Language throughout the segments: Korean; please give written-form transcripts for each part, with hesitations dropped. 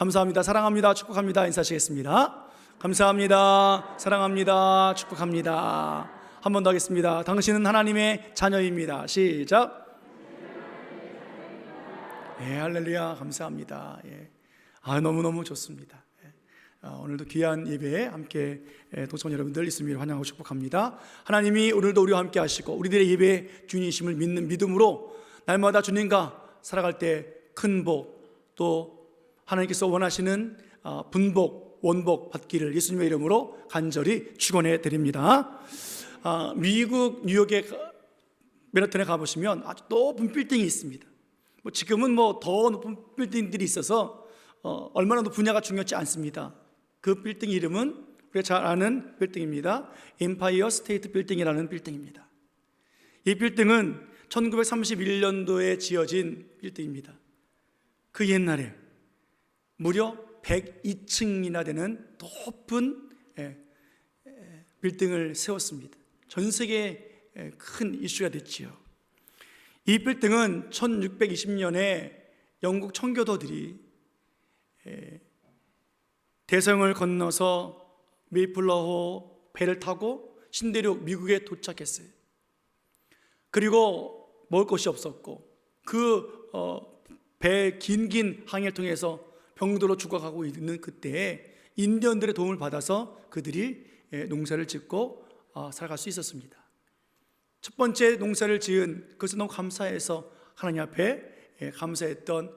감사합니다. 사랑합니다. 축복합니다. 인사하시겠습니다. 감사합니다. 사랑합니다. 축복합니다. 한 번 더 하겠습니다. 당신은 하나님의 자녀입니다. 시작. 예, 할렐루야. 감사합니다. 예. 너무너무 좋습니다. 오늘도 귀한 예배에 함께 동성 여러분들 있음을 환영하고 축복합니다. 하나님이 오늘도 우리와 함께 하시고 우리들의 예배의 주님이심을 믿는 믿음으로 날마다 주님과 살아갈 때 큰 복, 또 하나님께서 원하시는 분복, 원복 받기를 예수님의 이름으로 간절히 축원해 드립니다. 미국 뉴욕의 맨하탄에 가보시면 아주 높은 빌딩이 있습니다. 지금은 더 높은 빌딩들이 있어서 얼마나 높으냐가 중요하지 않습니다. 그 빌딩 이름은 우리가 잘 아는 빌딩입니다. 엠파이어 스테이트 빌딩이라는 빌딩입니다. 이 빌딩은 1931년도에 지어진 빌딩입니다. 그 옛날에 무려 102층이나 되는 높은 빌딩을 세웠습니다. 전 세계에 큰 이슈가 됐지요. 이 빌딩은 1620년에 영국 청교도들이 대서양을 건너서 메이플러호 배를 타고 신대륙 미국에 도착했어요. 그리고 먹을 것이 없었고 그 배 긴 항해를 통해서 병들어 죽어가고 있는 그때에 인디언들의 도움을 받아서 그들이 농사를 짓고 살아갈 수 있었습니다. 첫 번째 농사를 지은 그것을 너무 감사해서 하나님 앞에 감사했던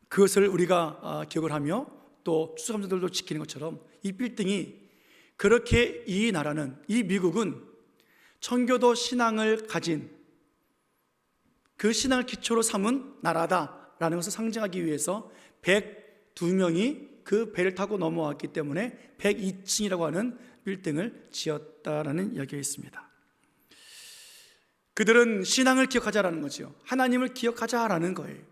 그것을 우리가 기억을 하며 또 추수감사들도 지키는 것처럼 이 빌딩이 그렇게 이 나라는, 이 미국은 청교도 신앙을 가진 그 신앙을 기초로 삼은 나라다라는 것을 상징하기 위해서 102명이 그 배를 타고 넘어왔기 때문에 102층이라고 하는 빌딩을 지었다라는 이야기가 있습니다. 그들은 신앙을 기억하자라는 거죠. 하나님을 기억하자라는 거예요.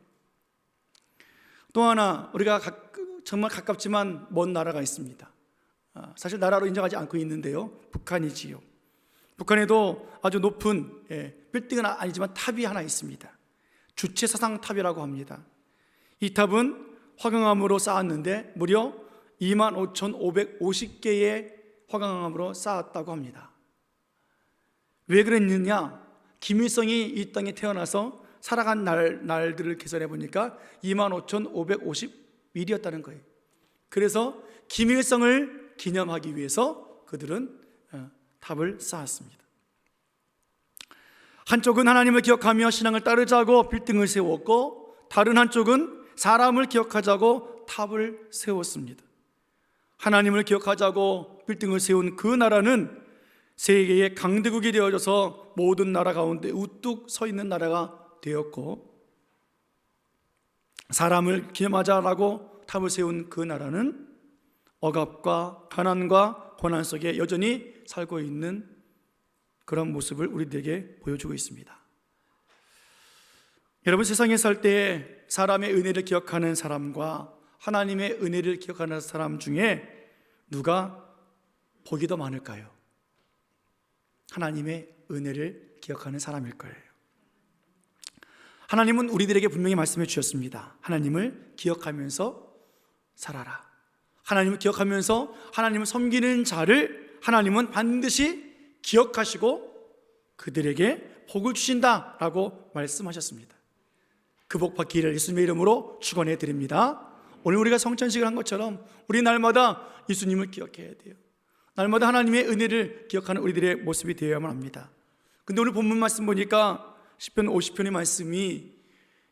또 하나 우리가 정말 가깝지만 먼 나라가 있습니다. 사실 나라로 인정하지 않고 있는데요, 북한이지요. 북한에도 아주 높은 빌딩은 아니지만 탑이 하나 있습니다. 주체사상탑이라고 합니다. 이 탑은 화강암으로 쌓았는데 무려 25,550개의 화강암으로 쌓았다고 합니다. 왜 그랬느냐? 김일성이 이 땅에 태어나서 살아간 날들을 계산해 보니까 25,550일이었다는 거예요. 그래서 김일성을 기념하기 위해서 그들은 탑을 쌓았습니다. 한쪽은 하나님을 기억하며 신앙을 따르자고 빌딩을 세웠고, 다른 한쪽은 사람을 기억하자고 탑을 세웠습니다. 하나님을 기억하자고 빌딩을 세운 그 나라는 세계의 강대국이 되어져서 모든 나라 가운데 우뚝 서 있는 나라가 되었고, 사람을 기념하자라고 탑을 세운 그 나라는 억압과 가난과 고난 속에 여전히 살고 있는 그런 모습을 우리들에게 보여주고 있습니다. 여러분, 세상에 살 때 사람의 은혜를 기억하는 사람과 하나님의 은혜를 기억하는 사람 중에 누가 복이 더 많을까요? 하나님의 은혜를 기억하는 사람일 거예요. 하나님은 우리들에게 분명히 말씀해 주셨습니다. 하나님을 기억하면서 살아라. 하나님을 기억하면서 하나님을 섬기는 자를 하나님은 반드시 기억하시고 그들에게 복을 주신다라고 말씀하셨습니다. 그 복 받기를 예수님의 이름으로 축원해 드립니다. 오늘 우리가 성찬식을 한 것처럼 우리 날마다 예수님을 기억해야 돼요. 날마다 하나님의 은혜를 기억하는 우리들의 모습이 되어야만 합니다. 근데 오늘 본문 말씀 보니까 시편 50편의 말씀이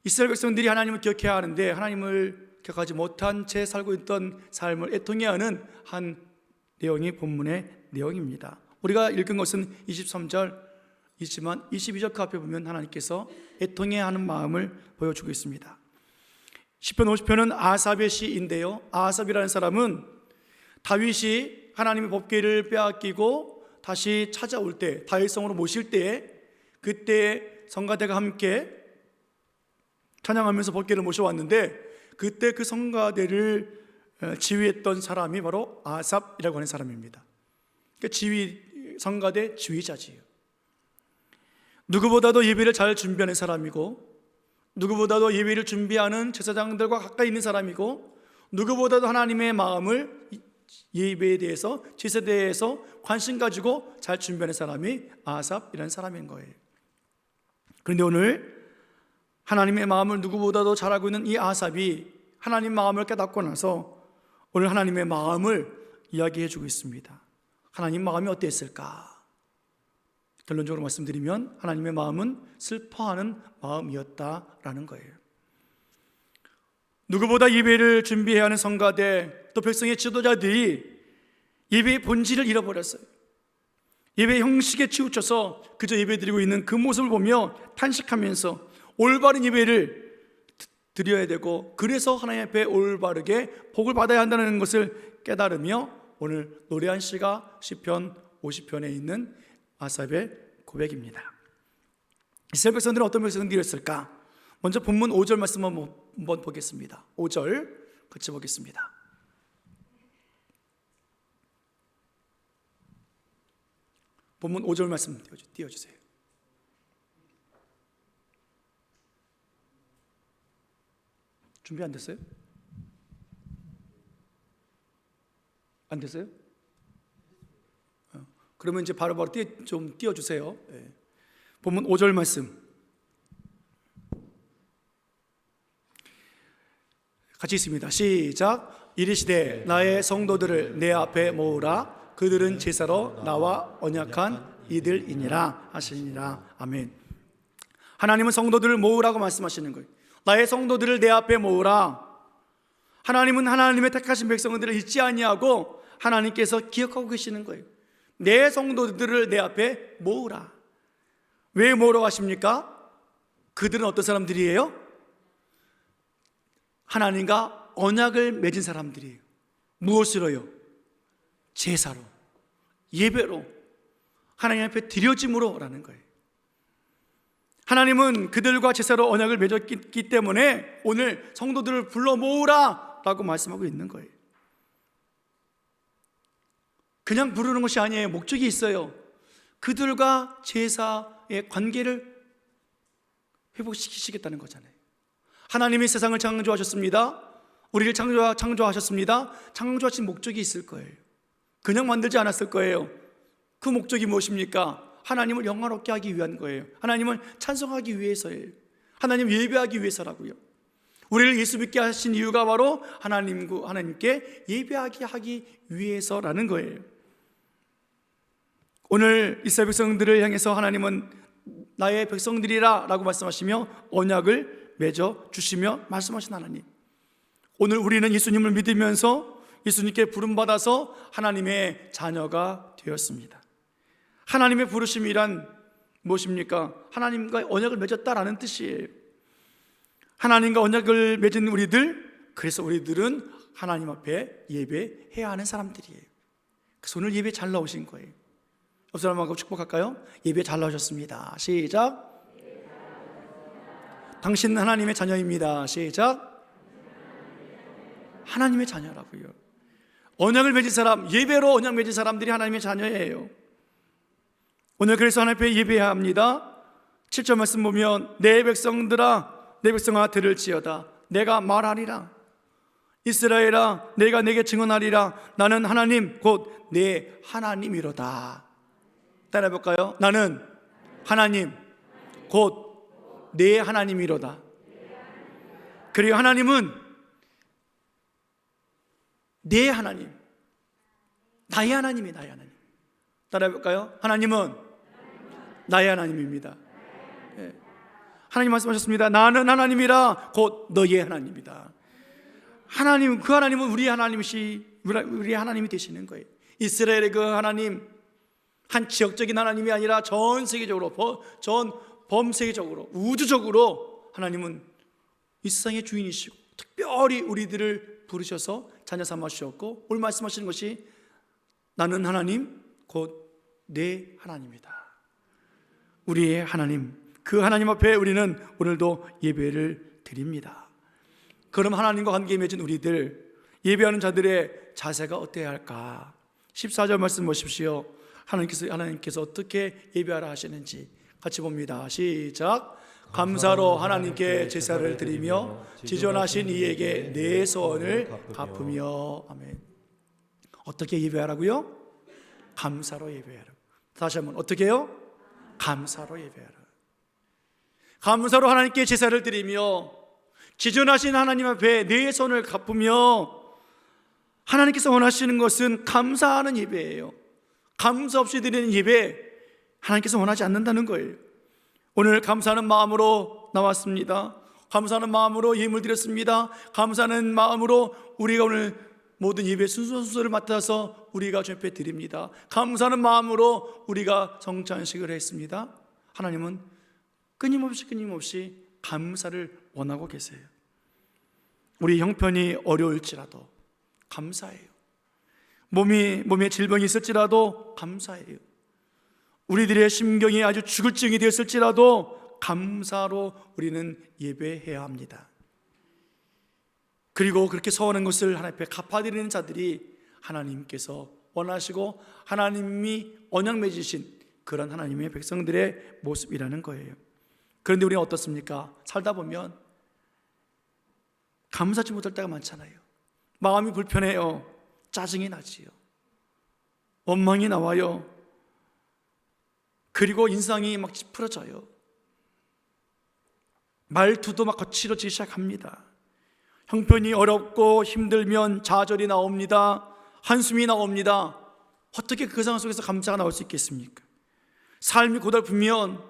이스라엘 백성들이 하나님을 기억해야 하는데 하나님을 기억하지 못한 채 살고 있던 삶을 애통해하는 한 내용이 본문의 내용입니다. 우리가 읽은 것은 23절이지만 22절 그 앞에 보면 하나님께서 애통해하는 마음을 보여주고 있습니다. 시편 50편은 아삽의 시인데요, 아삽이라는 사람은 다윗이 하나님의 법궤를 빼앗기고 다시 찾아올 때, 다윗성으로 모실 때에 그때 성가대가 함께 찬양하면서 법궤를 모셔왔는데 그때 그 성가대를 지휘했던 사람이 바로 아삽이라고 하는 사람입니다. 그러니까 성가대 지휘자지요. 누구보다도 예배를 잘 준비하는 사람이고 누구보다도 예배를 준비하는 제사장들과 가까이 있는 사람이고, 누구보다도 하나님의 마음을 예배에 대해서, 제사에 대해서 관심 가지고 잘 준비하는 사람이 아삽이라는 사람인 거예요. 그런데 오늘 하나님의 마음을 누구보다도 잘 알고 있는 이 아삽이 하나님 마음을 깨닫고 나서 오늘 하나님의 마음을 이야기해 주고 있습니다. 하나님 마음이 어땠을까? 결론적으로 말씀드리면 하나님의 마음은 슬퍼하는 마음이었다라는 거예요. 누구보다 예배를 준비해야 하는 성가대, 또 백성의 지도자들이 예배의 본질을 잃어버렸어요. 예배 형식에 치우쳐서 그저 예배 드리고 있는 그 모습을 보며 탄식하면서 올바른 예배를 드려야 되고, 그래서 하나님 앞에 올바르게 복을 받아야 한다는 것을 깨달으며 오늘 노래한 시가 시편 50편에 있는 아삽의 고백입니다. 이스라엘 백성들은 어떤 백성들이었을까? 먼저 본문 5절 말씀 한번 보겠습니다. 5절 같이 보겠습니다. 본문 5절 말씀 띄워주세요. 준비 안 됐어요? 안 됐어요? 그러면 이제 바로바로 좀 띄워주세요. 네. 본문 5절 말씀 같이 있습니다. 시작. 이르시되 나의 성도들을 내 앞에 모으라. 그들은 제사로 나와 언약한 이들이니라 하시니라. 아멘. 하나님은 성도들을 모으라고 말씀하시는 거예요. 나의 성도들을 내 앞에 모으라. 하나님은 하나님의 택하신 백성들을 잊지 아니하고 하나님께서 기억하고 계시는 거예요. 내 성도들을 내 앞에 모으라. 왜 모으라고 하십니까? 그들은 어떤 사람들이에요? 하나님과 언약을 맺은 사람들이에요. 무엇으로요? 제사로, 예배로, 하나님 앞에 드려짐으로 라는 거예요. 하나님은 그들과 제사로 언약을 맺었기 때문에 오늘 성도들을 불러 모으라 라고 말씀하고 있는 거예요. 그냥 부르는 것이 아니에요. 목적이 있어요. 그들과 제사의 관계를 회복시키시겠다는 거잖아요. 하나님이 세상을 창조하셨습니다. 우리를 창조하셨습니다. 창조하신 목적이 있을 거예요. 그냥 만들지 않았을 거예요. 그 목적이 무엇입니까? 하나님을 영화롭게 하기 위한 거예요. 하나님을 찬송하기 위해서예요. 하나님 예배하기 위해서라고요. 우리를 예수 믿게 하신 이유가 바로 하나님께 예배하게 하기 위해서라는 거예요. 오늘 이스라엘 백성들을 향해서 하나님은 나의 백성들이라 라고 말씀하시며 언약을 맺어 주시며 말씀하신 하나님, 오늘 우리는 예수님을 믿으면서 예수님께 부름받아서 하나님의 자녀가 되었습니다. 하나님의 부르심이란 무엇입니까? 하나님과 언약을 맺었다라는 뜻이에요. 하나님과 언약을 맺은 우리들, 그래서 우리들은 하나님 앞에 예배해야 하는 사람들이에요. 그래서 오늘 예배 잘 나오신 거예요. 옆 사람하고 축복할까요? 예배 잘 나오셨습니다. 시작. 당신은 하나님의 자녀입니다. 시작. 하나님의 자녀라고요. 언약을 맺은 사람, 예배로 언약 맺은 사람들이 하나님의 자녀예요. 오늘 그래서 하나님 앞에 예배해야 합니다. 7절 말씀 보면 내 백성들아 내 백성아 들을지어다 내가 말하리라. 이스라엘아 내가 내게 증언하리라. 나는 하나님 곧 내 하나님이로다. 따라해 볼까요? 나는 하나님 곧 내 하나님이로다. 그리고 하나님은 내 하나님, 나의 하나님이 나의 하나님. 따라해 볼까요? 하나님은 나의 하나님입니다. 네. 하나님 말씀하셨습니다. 나는 하나님이라 곧 너의 하나님이다. 하나님, 그 하나님은 우리 하나님이 되시는 거예요. 이스라엘의 그 하나님, 한 지역적인 하나님이 아니라 전 세계적으로, 범세계적으로, 우주적으로 하나님은 이 세상의 주인이시고 특별히 우리들을 부르셔서 자녀 삼아 주셨고, 오늘 말씀하시는 것이 나는 하나님 곧 내 하나님이다. 우리의 하나님, 그 하나님 앞에 우리는 오늘도 예배를 드립니다. 그럼 하나님과 관계 맺은 우리들, 예배하는 자들의 자세가 어때야 할까? 14절 말씀 보십시오. 하나님께서 어떻게 예배하라 하시는지 같이 봅니다. 시작. 감사로 하나님께 제사를 드리며 지존하신 이에게 내 소원을 갚으며. 아멘. 어떻게 예배하라고요? 감사로 예배하라. 다시 한번 어떻게 해요? 감사로 예배하라. 감사로 하나님께 제사를 드리며 지존하신 하나님 앞에 내 손을 갚으며. 하나님께서 원하시는 것은 감사하는 예배예요. 감사 없이 드리는 예배 하나님께서 원하지 않는다는 거예요. 오늘 감사하는 마음으로 나왔습니다. 감사하는 마음으로 예물 드렸습니다. 감사하는 마음으로 우리가 오늘 모든 예배 순서를 맡아서 우리가 주님 앞에 드립니다. 감사하는 마음으로 우리가 성찬식을 했습니다. 하나님은 끊임없이 감사를 원하고 계세요. 우리 형편이 어려울지라도 감사해요. 몸에 질병이 있을지라도 감사해요. 우리들의 심경이 아주 죽을 지경이 되었을지라도 감사로 우리는 예배해야 합니다. 그리고 그렇게 서원한 것을 하나님 앞에 갚아드리는 자들이 하나님께서 원하시고 하나님이 언약 맺으신 그런 하나님의 백성들의 모습이라는 거예요. 그런데 우리는 어떻습니까? 살다 보면 감사하지 못할 때가 많잖아요. 마음이 불편해요. 짜증이 나지요. 원망이 나와요. 그리고 인상이 막 찌푸러져요. 말투도 막 거칠어지기 시작합니다. 형편이 어렵고 힘들면 좌절이 나옵니다. 한숨이 나옵니다. 어떻게 그 상황 속에서 감사가 나올 수 있겠습니까? 삶이 고달프면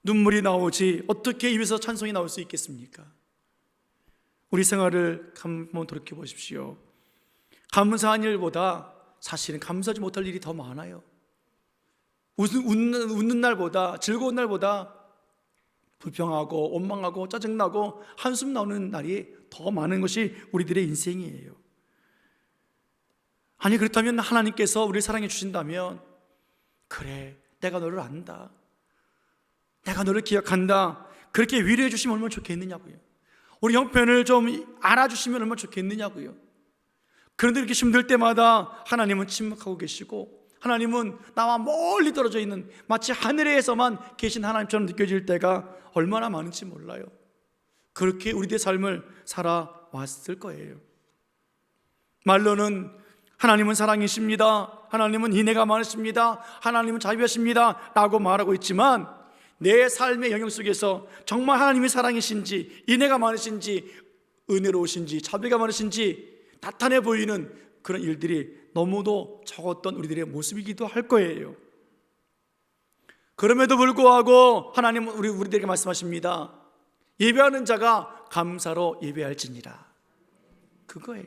눈물이 나오지 어떻게 입에서 찬송이 나올 수 있겠습니까? 우리 생활을 한번 돌이켜 보십시오. 감사한 일보다 사실은 감사하지 못할 일이 더 많아요. 웃는 날보다, 즐거운 날보다 불평하고 원망하고 짜증나고 한숨 나오는 날이 더 많은 것이 우리들의 인생이에요. 아니 그렇다면 하나님께서 우리를 사랑해 주신다면, 그래 내가 너를 안다, 내가 너를 기억한다, 그렇게 위로해 주시면 얼마나 좋겠느냐고요. 우리 형편을 좀 알아주시면 얼마나 좋겠느냐고요. 그런데 이렇게 힘들 때마다 하나님은 침묵하고 계시고, 하나님은 나와 멀리 떨어져 있는 마치 하늘에서만 계신 하나님처럼 느껴질 때가 얼마나 많은지 몰라요. 그렇게 우리들의 삶을 살아왔을 거예요. 말로는 하나님은 사랑이십니다, 하나님은 인애가 많으십니다, 하나님은 자비하십니다 라고 말하고 있지만, 내 삶의 영역 속에서 정말 하나님이 사랑이신지 인애가 많으신지 은혜로우신지 자비가 많으신지 나타내 보이는 그런 일들이 너무도 적었던 우리들의 모습이기도 할 거예요. 그럼에도 불구하고 하나님은 우리들에게 말씀하십니다. 예배하는 자가 감사로 예배할지니라. 그거예요.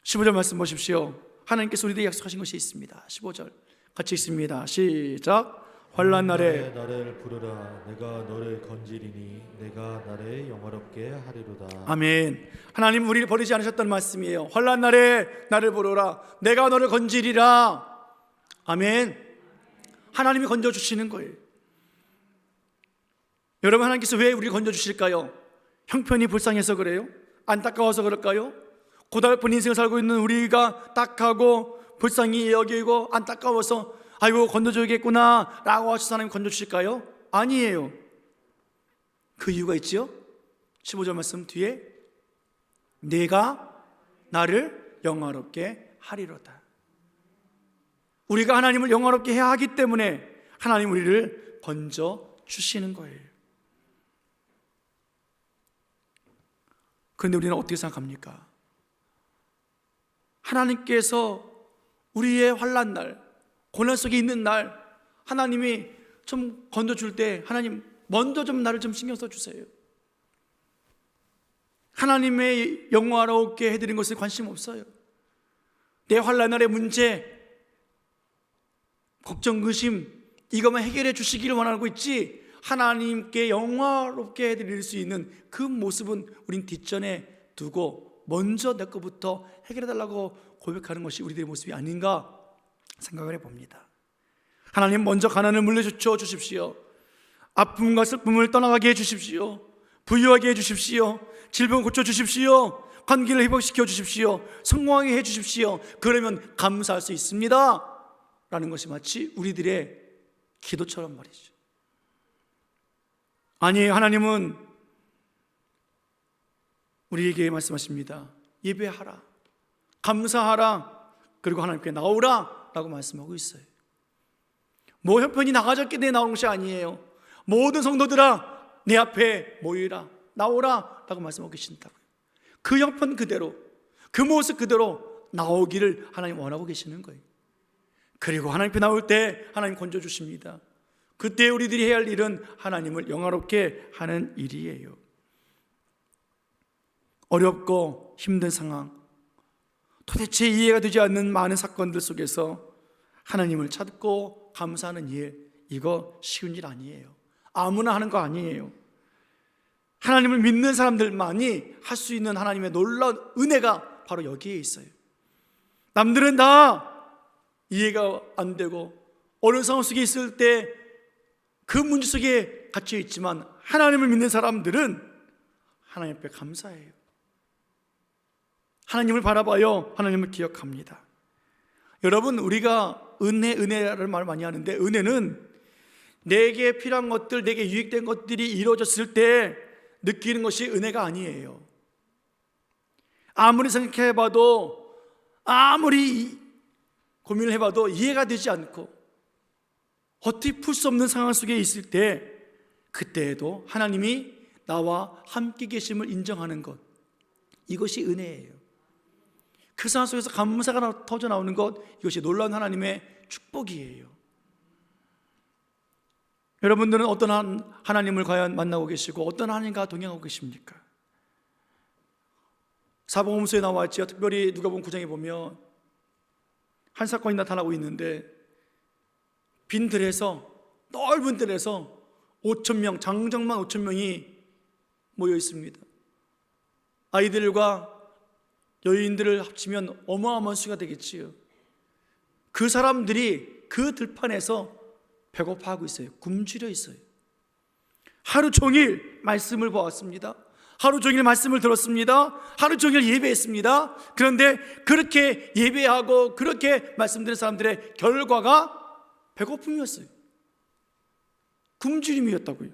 15절 말씀 보십시오. 하나님께서 우리들에게 약속하신 것이 있습니다. 15절 같이 읽습니다. 시작. 환난 날에 나를 부르라. 내가 너를 건지리니 내가 나를 영화롭게 하리로다. 아멘. 하나님 우리를 버리지 않으셨다는 말씀이에요. 환난 날에 나를 부르라. 내가 너를 건지리라. 아멘. 하나님이 건져주시는 거예요. 여러분, 하나님께서 왜 우리를 건져주실까요? 형편이 불쌍해서 그래요? 안타까워서 그럴까요? 고달픈 인생을 살고 있는 우리가 딱하고 불쌍히 여기고 안타까워서 아이고 건져줘야겠구나 라고 하셔서 하나님 건져주실까요? 아니에요. 그 이유가 있죠. 15절 말씀 뒤에 내가 나를 영화롭게 하리로다. 우리가 하나님을 영화롭게 해야 하기 때문에 하나님 우리를 건져주시는 거예요. 그런데 우리는 어떻게 생각합니까? 하나님께서 우리의 환난 날, 고난 속에 있는 날 하나님이 좀 건져줄 때 하나님 먼저 좀 나를 좀 신경 써주세요. 하나님의 영화롭게 해드린 것에 관심 없어요. 내 환난 날의 문제, 걱정, 의심 이것만 해결해 주시기를 원하고 있지 하나님께 영화롭게 해드릴 수 있는 그 모습은 우린 뒷전에 두고 먼저 내 것부터 해결해달라고 고백하는 것이 우리들의 모습이 아닌가 생각을 해봅니다. 하나님 먼저 가난을 물려주쳐 주십시오. 아픔과 슬픔을 떠나가게 해주십시오. 부유하게 해주십시오. 질병 고쳐주십시오. 관계를 회복시켜 주십시오. 성공하게 해주십시오. 그러면 감사할 수 있습니다 라는 것이 마치 우리들의 기도처럼 말이죠. 아니, 하나님은 우리에게 말씀하십니다. 예배하라, 감사하라, 그리고 하나님께 나오라 라고 말씀하고 있어요. 뭐 형편이 나아졌기 때문에 나오는 것이 아니에요. 모든 성도들아 내 앞에 모이라, 나오라 라고 말씀하고 계신다고요. 그 형편 그대로, 그 모습 그대로 나오기를 하나님 원하고 계시는 거예요. 그리고 하나님 앞에 나올 때 하나님 건져주십니다. 그때 우리들이 해야 할 일은 하나님을 영화롭게 하는 일이에요. 어렵고 힘든 상황, 도대체 이해가 되지 않는 많은 사건들 속에서 하나님을 찾고 감사하는 일, 이거 쉬운 일 아니에요. 아무나 하는 거 아니에요. 하나님을 믿는 사람들만이 할 수 있는 하나님의 놀라운 은혜가 바로 여기에 있어요. 남들은 다 이해가 안 되고 어려운 상황 속에 있을 때 그 문제 속에 갇혀 있지만, 하나님을 믿는 사람들은 하나님 앞에 감사해요. 하나님을 바라봐요. 하나님을 기억합니다. 여러분, 우리가 은혜를 말 많이 하는데, 은혜는 내게 필요한 것들, 내게 유익된 것들이 이루어졌을 때 느끼는 것이 은혜가 아니에요. 아무리 생각해봐도, 아무리 고민을 해봐도 이해가 되지 않고 어떻게 풀 수 없는 상황 속에 있을 때, 그때에도 하나님이 나와 함께 계심을 인정하는 것, 이것이 은혜예요. 그 상황 속에서 감사가 터져 나오는 것, 이것이 놀라운 하나님의 축복이에요. 여러분들은 어떤 하나님을 과연 만나고 계시고 어떤 하나님과 동행하고 계십니까? 사복음서에 나와 있지요. 특별히 누가복음 9장에 보면 한 사건이 나타나고 있는데, 빈 들에서, 넓은 들에서 5,000명, 장정만 5,000명이 모여 있습니다. 아이들과 여인들을 합치면 어마어마한 수가 되겠지요. 그 사람들이 그 들판에서 배고파하고 있어요. 굶주려 있어요. 하루 종일 말씀을 보았습니다. 하루 종일 말씀을 들었습니다. 하루 종일 예배했습니다. 그런데 그렇게 예배하고 그렇게 말씀드린 사람들의 결과가 배고픔이었어요. 굶주림이었다고요.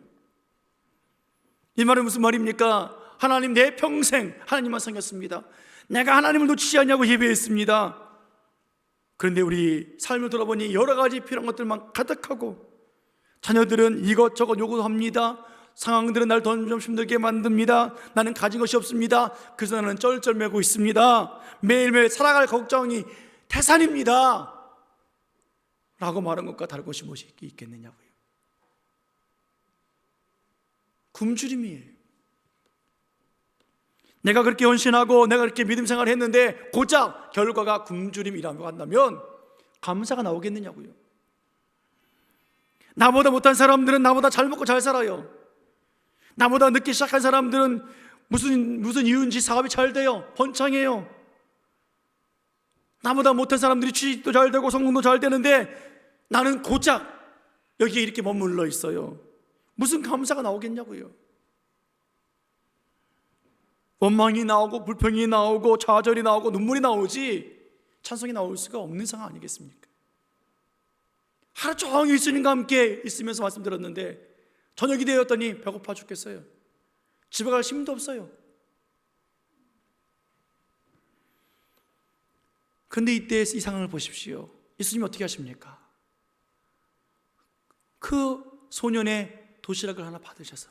이 말은 무슨 말입니까? 하나님, 내 평생 하나님만 섬겼습니다. 내가 하나님을 놓치지 않냐고 예배했습니다. 그런데 우리 삶을 돌아보니 여러 가지 필요한 것들만 가득하고, 자녀들은 이것저것 요구합니다. 상황들은 날 점점 힘들게 만듭니다. 나는 가진 것이 없습니다. 그래서 나는 쩔쩔매고 있습니다. 매일매일 살아갈 걱정이 태산입니다 라고 말한 것과 다른 것이 무엇이 있겠느냐고요. 굶주림이에요. 내가 그렇게 헌신하고 내가 그렇게 믿음 생활을 했는데 고작 결과가 굶주림이라고 한다면 감사가 나오겠느냐고요. 나보다 못한 사람들은 나보다 잘 먹고 잘 살아요. 나보다 늦게 시작한 사람들은 무슨 이유인지 사업이 잘 돼요. 번창해요. 나보다 못한 사람들이 취직도 잘 되고 성공도 잘 되는데 나는 고작 여기에 이렇게 머물러 있어요. 무슨 감사가 나오겠냐고요. 원망이 나오고 불평이 나오고 좌절이 나오고 눈물이 나오지 찬송이 나올 수가 없는 상황 아니겠습니까? 하루 종일 예수님과 함께 있으면서 말씀드렸는데 저녁이 되었더니 배고파 죽겠어요. 집에 갈 힘도 없어요. 그런데 이때 이 상황을 보십시오. 예수님이 어떻게 하십니까? 그 소년의 도시락을 하나 받으셔서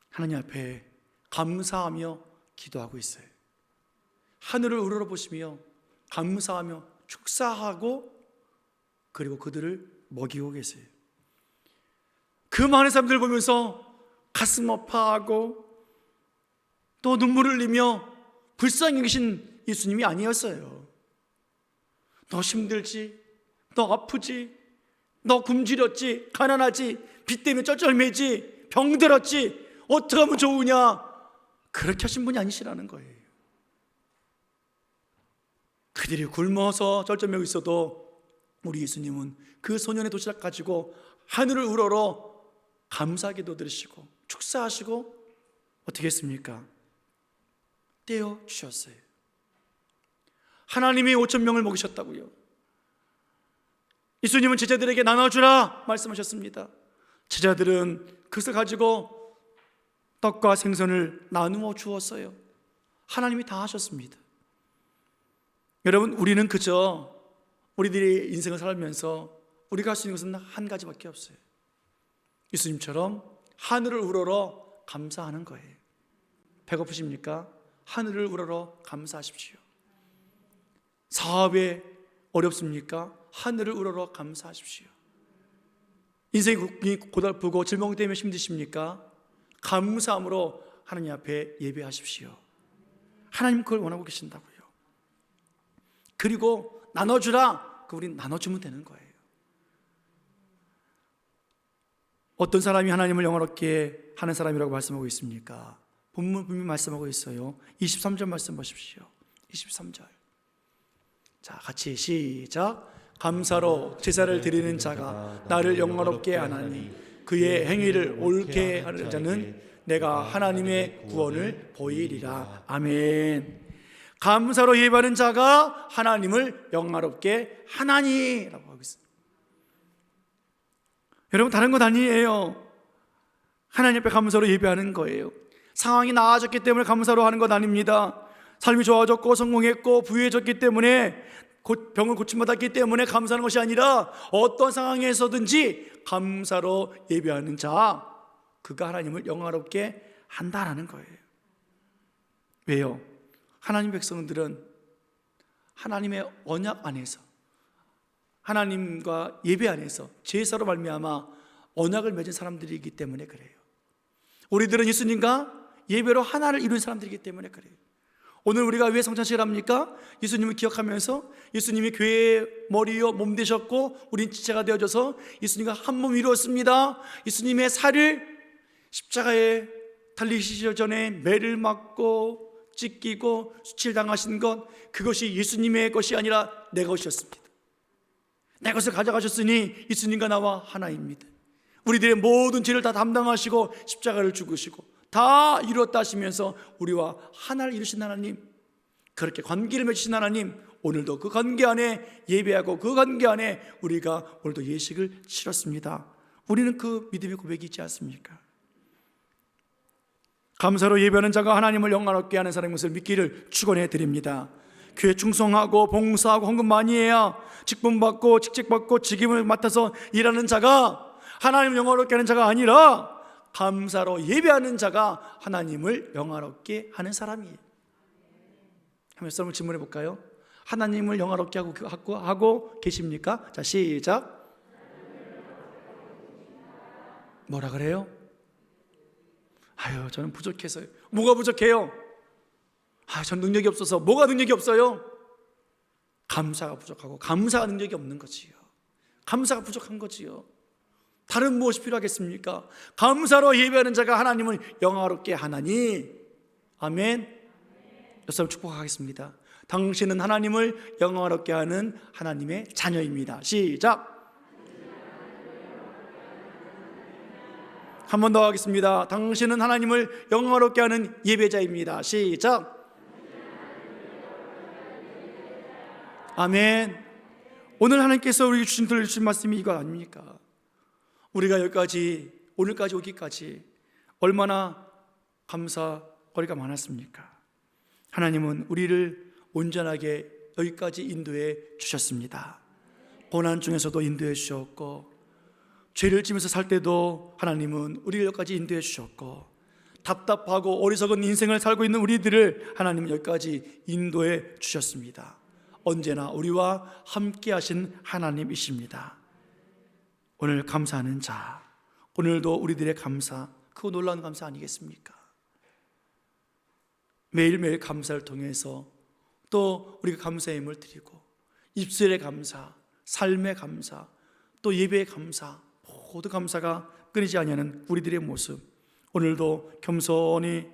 하나님 앞에 감사하며 기도하고 있어요. 하늘을 우러러보시며 감사하며 축사하고 그리고 그들을 먹이고 계세요. 그 많은 사람들을 보면서 가슴 아파하고 또 눈물을 흘리며 불쌍히 여기신 예수님이 아니었어요. 너 힘들지? 너 아프지? 너 굶주렸지? 가난하지? 빚 때문에 쩔쩔매지? 병들었지? 어떻게 하면 좋으냐? 그렇게 하신 분이 아니시라는 거예요. 그들이 굶어서 쩔쩔매고 있어도 우리 예수님은 그 소년의 도시락 가지고 하늘을 우러러 감사 기도 드리시고 축사하시고 어떻게 했습니까? 떼어 주셨어요. 하나님이 5,000명을 먹이셨다고요. 예수님은 제자들에게 나눠주라 말씀하셨습니다. 제자들은 그것을 가지고 떡과 생선을 나누어 주었어요. 하나님이 다 하셨습니다. 여러분, 우리는 그저 우리들의 인생을 살면서 우리가 할 수 있는 것은 한 가지밖에 없어요. 예수님처럼 하늘을 우러러 감사하는 거예요. 배고프십니까? 하늘을 우러러 감사하십시오. 사업에 어렵습니까? 하늘을 우러러 감사하십시오. 인생이 고달프고 질병 때문에 힘드십니까? 감사함으로 하나님 앞에 예배하십시오. 하나님 그걸 원하고 계신다고요. 그리고 나눠주라, 그 우리 나눠주면 되는 거예요. 어떤 사람이 하나님을 영화롭게 하는 사람이라고 말씀하고 있습니까? 본문 분명히 말씀하고 있어요. 23절 말씀 보십시오. 23절. 자, 같이 시작. 감사로 제사를 드리는 자가 나를 영화롭게 하나니 그의 행위를 옳게 하는 자는 내가 하나님의 구원을 보이리라. 아멘. 감사로 예배하는 자가 하나님을 영화롭게 하나니라고 하고 있습니다. 여러분, 다른 것 아니에요. 하나님 앞에 감사로 예배하는 거예요. 상황이 나아졌기 때문에 감사로 하는 것 아닙니다. 삶이 좋아졌고 성공했고 부유해졌기 때문에 병을 고침받았기 때문에 감사하는 것이 아니라 어떤 상황에서든지 감사로 예배하는 자, 그가 하나님을 영화롭게 한다라는 거예요. 왜요? 하나님 백성들은 하나님의 언약 안에서, 하나님과 예배 안에서 제사로 말미암아 언약을 맺은 사람들이기 때문에 그래요. 우리들은 예수님과 예배로 하나를 이룬 사람들이기 때문에 그래요. 오늘 우리가 왜 성찬식을 합니까? 예수님을 기억하면서 예수님이 교회의 머리요 몸 되셨고 우린 지체가 되어져서 예수님과 한 몸 이루었습니다. 예수님의 살을 십자가에 달리시기 전에 매를 맞고 찢기고 수칠당하신 것, 그것이 예수님의 것이 아니라 내 것이었습니다. 내 것을 가져가셨으니 예수님과 나와 하나입니다. 우리들의 모든 죄를 다 담당하시고 십자가를 죽으시고 다 이루었다 하시면서 우리와 하나를 이루신 하나님, 그렇게 관계를 맺으신 하나님, 오늘도 그 관계 안에 예배하고 그 관계 안에 우리가 오늘도 예식을 치렀습니다. 우리는 그 믿음의 고백이 있지 않습니까? 감사로 예배하는 자가 하나님을 영광롭게 하는 사람인 것을 믿기를 축원해 드립니다. 교회 충성하고 봉사하고 헌금 많이 해야 직분 받고 직책 받고 직임을 맡아서 일하는 자가 하나님을 영광롭게 하는 자가 아니라 감사로 예배하는 자가 하나님을 영광롭게 하는 사람이에요. 한번 여러분 질문해 볼까요? 하나님을 영광롭게 하고 계십니까? 자, 시작. 뭐라 그래요? 아유, 저는 부족해서요. 뭐가 부족해요? 전 능력이 없어서. 뭐가 능력이 없어요? 감사가 부족하고 감사가 능력이 없는 거지요. 감사가 부족한 거지요. 다른 무엇이 필요하겠습니까? 감사로 예배하는 자가 하나님을 영화롭게 하나니. 아멘. 여러분 축복하겠습니다. 당신은 하나님을 영화롭게 하는 하나님의 자녀입니다. 시작. 한 번 더 하겠습니다. 당신은 하나님을 영화롭게 하는 예배자입니다. 시작. 아멘. 오늘 하나님께서 우리 들려주신 말씀이 이거 아닙니까? 우리가 여기까지, 오늘까지 오기까지 얼마나 감사거리가 많았습니까? 하나님은 우리를 온전하게 여기까지 인도해 주셨습니다. 고난 중에서도 인도해 주셨고, 죄를 지면서 살 때도 하나님은 우리를 여기까지 인도해 주셨고, 답답하고 어리석은 인생을 살고 있는 우리들을 하나님은 여기까지 인도해 주셨습니다. 언제나 우리와 함께 하신 하나님이십니다. 오늘 감사하는 자, 오늘도 우리들의 감사, 그거 놀라운 감사 아니겠습니까? 매일매일 감사를 통해서 또 우리가 감사의 힘을 드리고, 입술의 감사, 삶의 감사, 또 예배의 감사, 모두 감사가 끊이지 아니하는 우리들의 모습, 오늘도 겸손히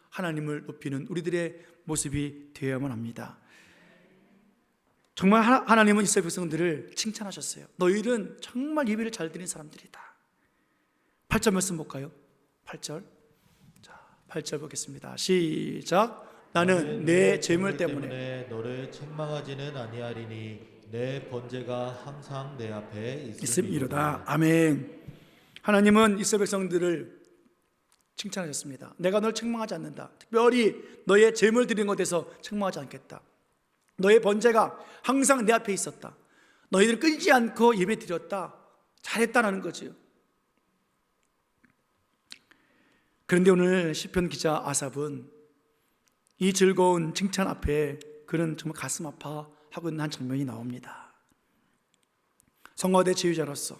하나님을 높이는 우리들의 모습이 되어야만 합니다. 정말 하나님은 이스라엘 백성들을 칭찬하셨어요. 너희는 정말 예배를 잘 드리는 사람들이다. 8절 말씀 볼까요? 8절. 자, 8절 보겠습니다. 시작. 나는 내 재물 때문에 너를 책망하지는 아니하리니 내 번제가 항상 내 앞에 있음이로다. 아멘. 하나님은 이스라엘 백성들을 칭찬하셨습니다. 내가 널 책망하지 않는다. 특별히 너의 제물 드리는 것에 대해서 책망하지 않겠다. 너의 번제가 항상 내 앞에 있었다. 너희들을 끊지 않고 예배 드렸다. 잘했다라는 거죠. 그런데 오늘 시편 기자 아삽은 이 즐거운 칭찬 앞에 그는 정말 가슴 아파하고 있는 한 장면이 나옵니다. 성화대 지휘자로서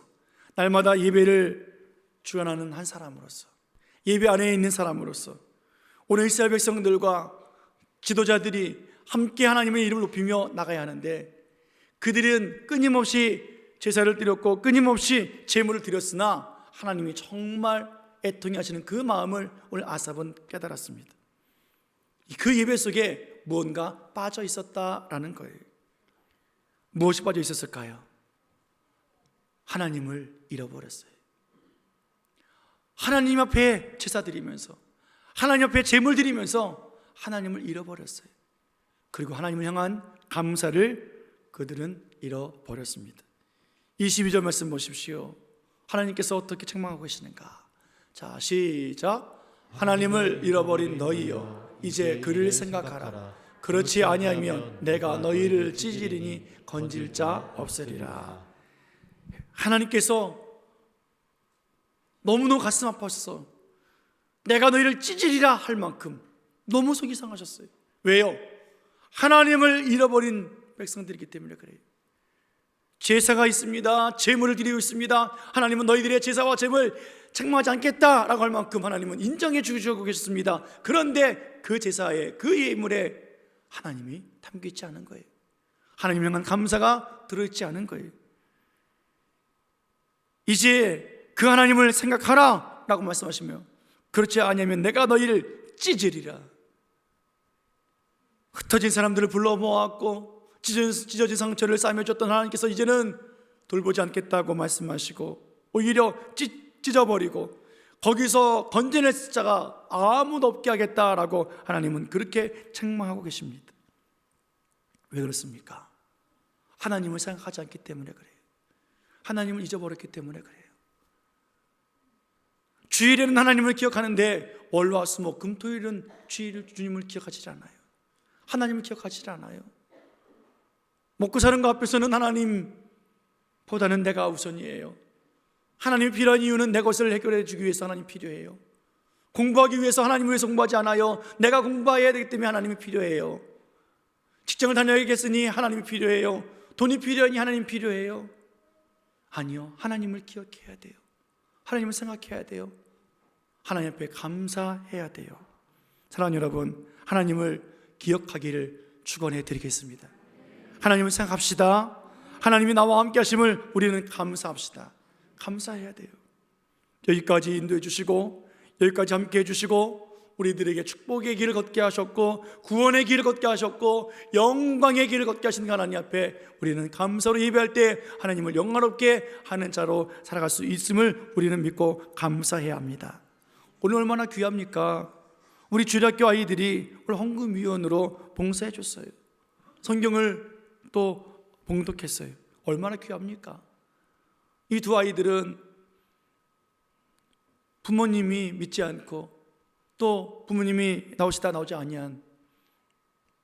날마다 예배를 주관하는 한 사람으로서, 예배 안에 있는 사람으로서 오늘 이스라엘 백성들과 지도자들이 함께 하나님의 이름을 높이며 나가야 하는데, 그들은 끊임없이 제사를 드렸고 끊임없이 제물을 드렸으나 하나님이 정말 애통해 하시는 그 마음을 오늘 아삽은 깨달았습니다. 그 예배 속에 무언가 빠져 있었다라는 거예요. 무엇이 빠져 있었을까요? 하나님을 잃어버렸어요. 하나님 앞에 제사 드리면서, 하나님 앞에 제물 드리면서 하나님을 잃어버렸어요. 그리고 하나님을 향한 감사를 그들은 잃어버렸습니다. 22절 말씀 보십시오. 하나님께서 어떻게 책망하고 계시는가? 자, 시작. 하나님을 잃어버린 너희여, 이제 그를 생각하라. 그렇지 아니하면 내가 너희를 찢으리니 건질 자 없으리라. 하나님께서 너무너무 가슴 아파하셔서 내가 너희를 찢으리라 할 만큼 너무 속이 상하셨어요. 왜요? 하나님을 잃어버린 백성들이기 때문에 그래요. 제사가 있습니다. 제물을 드리고 있습니다. 하나님은 너희들의 제사와 제물 책망하지 않겠다라고 할 만큼 하나님은 인정해 주시고 계셨습니다. 그런데 그 제사에, 그 예물에 하나님이 담겨 있지 않은 거예요. 하나님 향한 감사가 들어있지 않은 거예요. 이제 그 하나님을 생각하라 라고 말씀하시며, 그렇지 않으면 내가 너희를 찢으리라. 흩어진 사람들을 불러 모았고 찢어진 상처를 싸매줬던 하나님께서 이제는 돌보지 않겠다고 말씀하시고 오히려 찢어버리고 거기서 건져낼 자가 아무도 없게 하겠다라고 하나님은 그렇게 책망하고 계십니다. 왜 그렇습니까? 하나님을 생각하지 않기 때문에 그래요. 하나님을 잊어버렸기 때문에 그래요. 주일에는 하나님을 기억하는데 월화 수목 금토일은 주님을 기억하지 않아요. 하나님을 기억하지 않아요. 먹고 사는 것 앞에서는 하나님보다는 내가 우선이에요. 하나님이 필요한 이유는 내 것을 해결해 주기 위해서 하나님 필요해요. 공부하기 위해서 하나님을 위해서 공부하지 않아요. 내가 공부해야 되기 때문에 하나님이 필요해요. 직장을 다녀야겠으니 하나님이 필요해요. 돈이 필요하니 하나님이 필요해요. 아니요, 하나님을 기억해야 돼요. 하나님을 생각해야 돼요. 하나님 앞에 감사해야 돼요. 사랑하는 여러분, 하나님을 기억하기를 축원해 드리겠습니다. 하나님을 생각합시다. 하나님이 나와 함께 하심을 우리는 감사합시다. 감사해야 돼요. 여기까지 인도해 주시고 여기까지 함께 해주시고 우리들에게 축복의 길을 걷게 하셨고 구원의 길을 걷게 하셨고 영광의 길을 걷게 하신 하나님 앞에 우리는 감사로 예배할 때 하나님을 영광롭게 하는 자로 살아갈 수 있음을 우리는 믿고 감사해야 합니다. 오늘 얼마나 귀합니까? 우리 주일학교 아이들이 오늘 헌금위원으로 봉사해 줬어요. 성경을 또 봉독했어요. 얼마나 귀합니까? 이 두 아이들은 부모님이 믿지 않고 또 부모님이 나오시다 나오지 아니한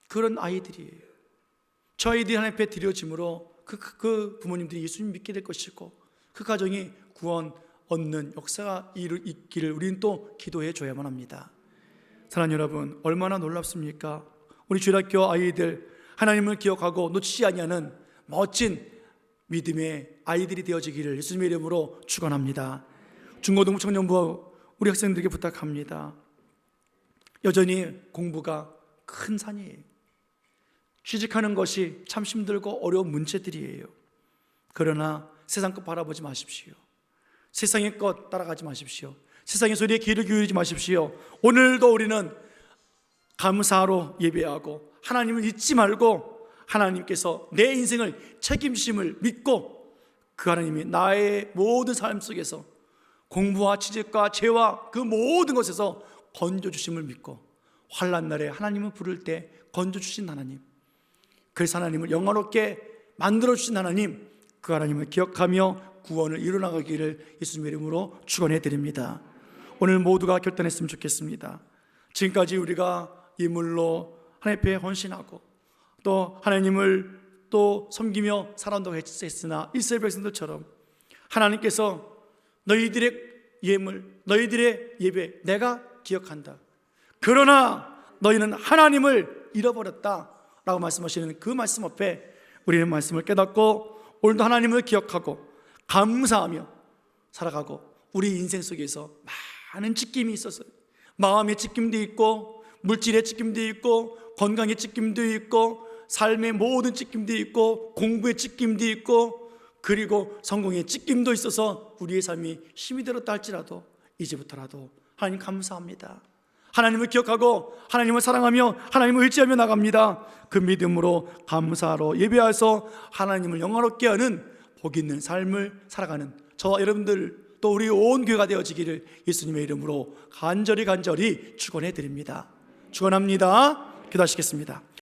그런 아이들이에요. 저 아이들이 하나님 앞에 드려짐으로 그 부모님들이 예수님 믿게 될 것이고 그 가정이 구원 얻는 역사가 있기를 우리는 또 기도해 줘야만 합니다. 사랑하는 여러분, 얼마나 놀랍습니까? 우리 주일학교 아이들 하나님을 기억하고 놓치지 아니하는 멋진 믿음의 아이들이 되어지기를 예수님의 이름으로 축원합니다. 중고등부 청년부 우리 학생들에게 부탁합니다. 여전히 공부가 큰 산이에요. 취직하는 것이 참 힘들고 어려운 문제들이에요. 그러나 세상 것 바라보지 마십시오. 세상의 것 따라가지 마십시오. 세상의 소리에 귀를 기울이지 마십시오. 오늘도 우리는 감사로 예배하고 하나님을 잊지 말고 하나님께서 내 인생을 책임심을 믿고 그 하나님이 나의 모든 삶 속에서 공부와 취직과 죄와 그 모든 것에서 건져주심을 믿고 환난 날에 하나님을 부를 때 건져주신 하나님, 그래서 하나님을 영화롭게 만들어주신 하나님, 그 하나님을 기억하며 구원을 이루어나가기를 예수님의 이름으로 축원해 드립니다. 오늘 모두가 결단했으면 좋겠습니다. 지금까지 우리가 예물로 하나님 앞에 헌신하고 또 하나님을 또 섬기며 살아온다고 했으나 이스라엘 백성들처럼 하나님께서 너희들의 예물, 너희들의 예배 내가 기억한다, 그러나 너희는 하나님을 잃어버렸다 라고 말씀하시는 그 말씀 앞에 우리는 말씀을 깨닫고 오늘도 하나님을 기억하고 감사하며 살아가고 우리 인생 속에서 많은 찢김이 있었어요. 마음의 찢김도 있고 물질의 찢김도 있고 건강의 찢김도 있고 삶의 모든 찢김도 있고 공부의 찢김도 있고 그리고 성공의 찢김도 있어서 우리의 삶이 힘이 들었다 할지라도 이제부터라도 하나님 감사합니다. 하나님을 기억하고 하나님을 사랑하며 하나님을 의지하며 나갑니다. 그 믿음으로 감사로 예배해서 하나님을 영화롭게 하는 복 있는 삶을 살아가는 저와 여러분들 또 우리 온 교회가 되어지기를 예수님의 이름으로 간절히 축원해 드립니다. 축원합니다. 기도하시겠습니다.